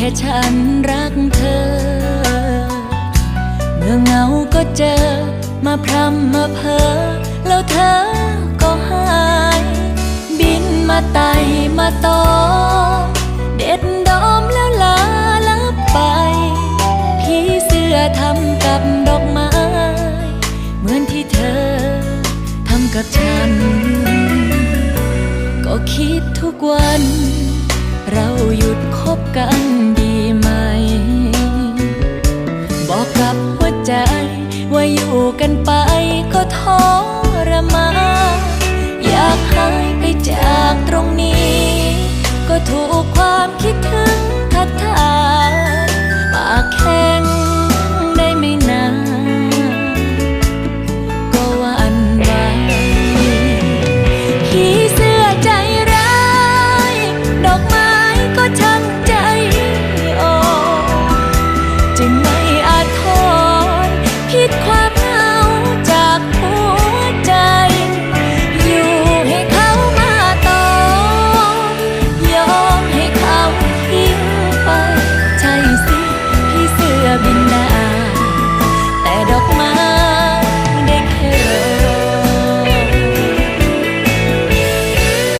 ค่ฉันรักเธอเมื่อเหงาก็เจอมาพรำมาเพ้อแล้วเธอก็หายบินมาไต่มาตอมเด็ดดอมแล้วลาลับไปพี่เสื้อทำกับดอกไม้เหมือนที่เธอทำกับฉันก็คิดทุกวันเราหยุดคบกันดีไหมบอกกับหัวใจว่าอยู่กันไปก็ทรมานอยากหายไปจากตรงนี้ก็ถูกความคิดถึงทัดทานปากแข็งได้ไม่นานก็หวั่นไหวพี่เสื้อใจร้ายดอกไม้ก็ช่างใจอ่อนจึงไม่อาจทนพิษความเหงาจากหัวใจอยู่ให้เขามาต่อยอมให้เขาทิ้งไปใช่สิพี่เสื้อบินได้แต่ดอก